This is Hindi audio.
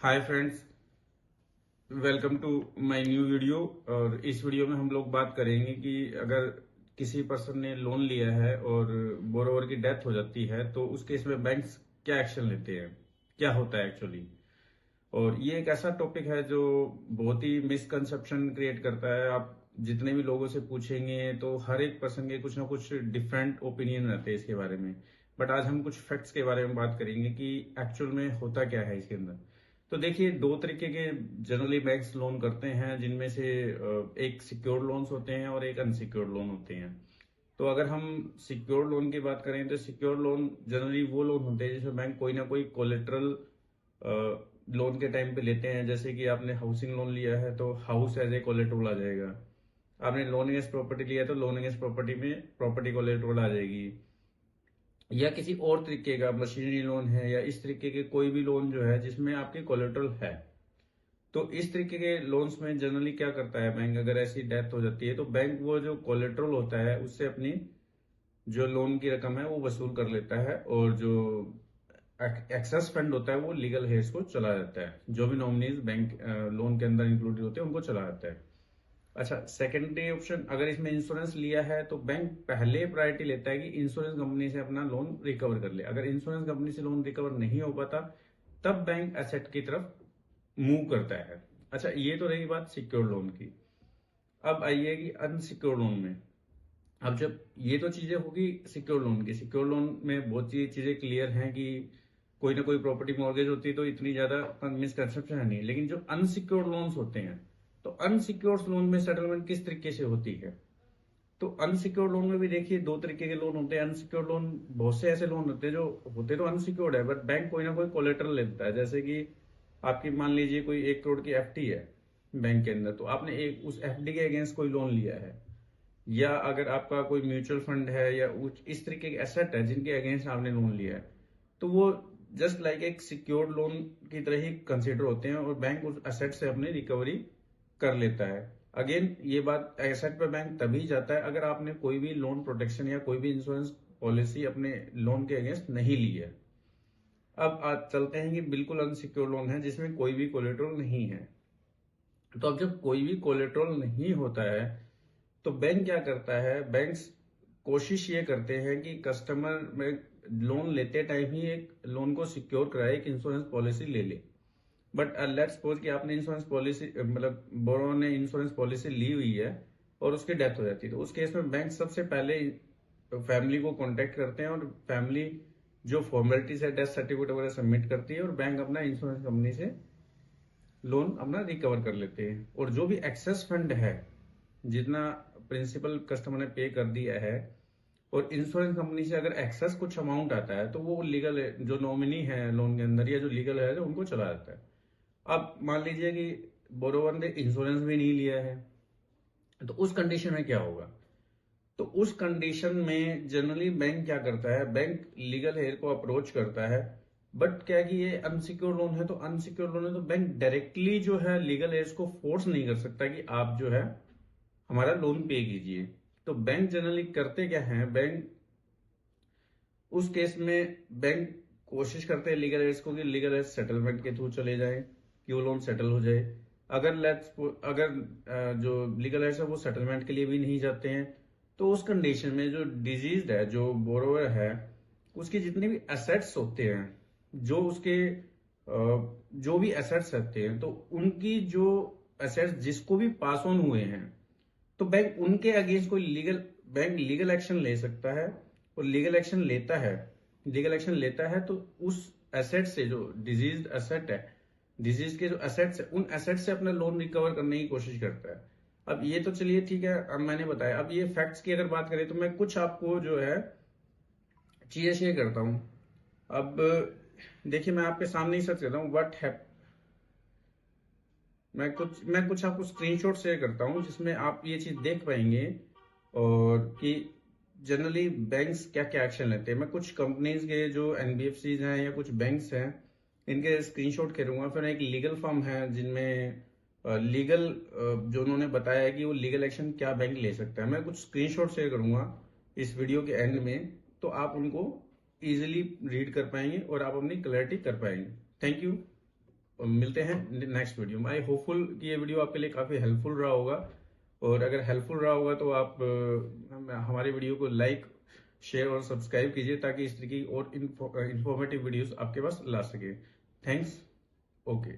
Hi friends, welcome to my new video. और इस वीडियो में हम लोग बात करेंगे कि अगर किसी पर्सन ने लोन लिया है और बोरोवर की डेथ हो जाती है तो उस केस में बैंक्स क्या एक्शन लेते हैं, क्या होता है एक्चुअली। और ये एक ऐसा टॉपिक है जो बहुत ही मिसकंसेप्शन क्रिएट करता है। आप जितने भी लोगों से पूछेंगे तो हर एक पर्सन के कुछ ना कुछ डिफरेंट ओपिनियन रहते हैं इसके बारे में। बट आज हम कुछ फैक्ट्स के बारे में बात करेंगे कि एक्चुअल में होता क्या है इसके अंदर। तो देखिए, दो तरीके के जनरली बैंक्स लोन करते हैं, जिनमें से एक सिक्योर्ड लोन्स होते हैं और एक अनसिक्योर्ड लोन होते हैं। तो अगर हम सिक्योर्ड लोन की बात करें तो सिक्योर्ड लोन जनरली वो लोन होते हैं जिसमें बैंक कोई ना कोई कोलेट्रल लोन के टाइम पे लेते हैं। जैसे कि आपने हाउसिंग लोन लिया है तो हाउस एज ए कोलेट्रल आ जाएगा। आपने लोन अगेंस्ट प्रॉपर्टी लिया तो लोन अगेंस्ट प्रॉपर्टी में प्रॉपर्टी कोलेट्रल आ जाएगी। या किसी और तरीके का मशीनरी लोन है या इस तरीके के कोई भी लोन जो है जिसमें आपकी कोलेट्रल है, तो इस तरीके के लोन्स में जनरली क्या करता है बैंक, अगर ऐसी डेथ हो जाती है तो बैंक वो जो कोलेट्रल होता है उससे अपनी जो लोन की रकम है वो वसूल कर लेता है, और जो एक्सेस फंड होता है वो लीगल हेयर्स को चला जाता है। जो भी नॉमिनीज बैंक लोन के अंदर इंक्लूडेड होते हैं उनको चला जाता है। अच्छा, सेकेंडरी ऑप्शन, अगर इसमें इंश्योरेंस लिया है तो बैंक पहले प्रायोरिटी लेता है कि इंश्योरेंस कंपनी से अपना लोन रिकवर कर ले। अगर इंश्योरेंस कंपनी से लोन रिकवर नहीं हो पाता तब बैंक एसेट की तरफ मूव करता है। अच्छा, ये तो रही बात सिक्योर लोन की। अब आइए कि अनसिक्योर लोन में। अब जब ये तो चीजें होगी सिक्योर लोन की, सिक्योर लोन में बहुत सी चीजें क्लियर हैं कि कोई ना कोई प्रॉपर्टी मॉर्गेज होती है तो इतनी ज्यादा मिसकंसेप्शन है नहीं। लेकिन जो अनसिक्योर्ड लोन्स होते हैं, तो अनसिक्योर्ड लोन में सेटलमेंट किस तरीके से होती है। तो अनसिक्योर्ड लोन में भी देखिए दो तरीके के लोन होते हैं। अनसिक्योर्ड लोन, बहुत से ऐसे लोन होते हैं जो होते तो अनसिक्योर्ड है बट बैंक कोई ना कोई कोलेटरल लेता है। जैसे कि आपकी मान लीजिए कोई 1 करोड़ की एफडी है बैंक के अंदर, तो आपने एक उस एफडी के अगेंस्ट कोई लोन लिया है, या अगर आपका कोई म्यूचुअल फंड है या इस तरीके के एसेट है जिनके अगेंस्ट आपने लोन लिया है, तो वो जस्ट लाइक एक सिक्योर्ड लोन की तरह ही कंसिडर होते हैं और बैंक उस एसेट से अपनी रिकवरी कर लेता है। अगेन ये बात, एसेट पे बैंक तभी जाता है अगर आपने कोई भी लोन प्रोटेक्शन या कोई भी इंश्योरेंस पॉलिसी अपने लोन के अगेंस्ट नहीं ली है। अब आज चलते हैं कि बिल्कुल अनसिक्योर्ड लोन है जिसमें कोई भी कोलेट्रल नहीं है। तो अब जब कोई भी कोलेट्रल नहीं होता है तो बैंक क्या करता है, बैंक्स कोशिश ये करते हैं कि कस्टमर में लोन लेते टाइम ही एक लोन को सिक्योर कराए, एक इंश्योरेंस पॉलिसी ले ले। बट लेट्स सपोज कि आपने इंश्योरेंस पॉलिसी, मतलब बोरोवर ने इंश्योरेंस पॉलिसी ली हुई है और उसकी डेथ हो जाती है, तो उस केस में बैंक सबसे पहले फैमिली को कांटेक्ट करते हैं और फैमिली जो फॉर्मेलिटीज है, डेथ सर्टिफिकेट वगैरह सबमिट करती है और बैंक अपना इंश्योरेंस कंपनी से लोन अपना रिकवर कर लेते हैं। और जो भी एक्सेस फंड है, जितना प्रिंसिपल कस्टमर ने पे कर दिया है, और इंश्योरेंस कंपनी से अगर एक्सेस कुछ अमाउंट आता है तो वो लीगल, जो नॉमिनी है लोन के अंदर या जो लीगल है जो उनको चला जाता है। अब मान लीजिए कि बोरोवर ने इंश्योरेंस भी नहीं लिया है, तो उस कंडीशन में क्या होगा। तो उस कंडीशन में जनरली बैंक क्या करता है, बैंक लीगल हेयर को अप्रोच करता है। बट क्या है कि ये अनसिक्योर लोन है, तो अनसिक्योर लोन है तो बैंक डायरेक्टली जो है लीगल हेयर्स को फोर्स नहीं कर सकता कि आप जो है हमारा लोन पे कीजिए। तो बैंक जनरली करते क्या है, बैंक उस केस में बैंक कोशिश करते हैं लीगल एड्स को कि लीगल एड्स सेटलमेंट के थ्रू चले जाए कि वो लोन सेटल हो जाए। अगर जो लीगल एड्स है वो सेटलमेंट के लिए भी नहीं जाते हैं, तो उस कंडीशन में जो डिजीज है, जो बोरोवर है, उसके जितने भी एसेट्स होते हैं, जो उसके जो भी एसेट्स रहते हैं, तो उनकी जो एसेट्स जिसको भी पास ऑन हुए हैं, तो बैंक उनके अगेंस्ट कोई बैंक लीगल एक्शन ले सकता है। और लीगल एक्शन लेता है तो उस एसेट से, जो डिजीज एसेट है, डिजीज के जो एसेट्स है, उन एसेट से अपना लोन रिकवर करने की कोशिश करता है। अब ये तो चलिए ठीक है, अब मैंने बताया। अब ये फैक्ट्स की अगर बात करें तो मैं कुछ आपको जो है चीजें शेयर करता हूं। अब देखिए, मैं आपके सामने ही सर्च करता हूँ व्हाट हैप मैं कुछ आपको स्क्रीनशॉट शेयर करता हूं जिसमें आप ये चीज देख पाएंगे और कि जनरली बैंक्स क्या क्या एक्शन लेते हैं। मैं कुछ कंपनीज के जो एनबीएफसीज हैं या कुछ बैंक्स हैं, इनके स्क्रीनशॉट करूंगा। फिर एक लीगल फर्म है जिनमें लीगल जो उन्होंने बताया है कि वो लीगल एक्शन क्या बैंक ले सकता है। मैं कुछ स्क्रीनशॉट शेयर करूंगा इस वीडियो के एंड में, तो आप उनको इजिली रीड कर पाएंगे और आप अपनी क्लैरिटी कर पाएंगे। Thank you. मिलते हैं नेक्स्ट वीडियो में। आई होपफुल कि ये वीडियो आपके लिए काफ़ी हेल्पफुल रहा होगा, और अगर हेल्पफुल रहा होगा तो आप हमारे वीडियो को लाइक, शेयर और सब्सक्राइब कीजिए, ताकि इस तरीके की और इंफॉर्मेटिव वीडियोस आपके पास ला सके। थैंक्स। ओके।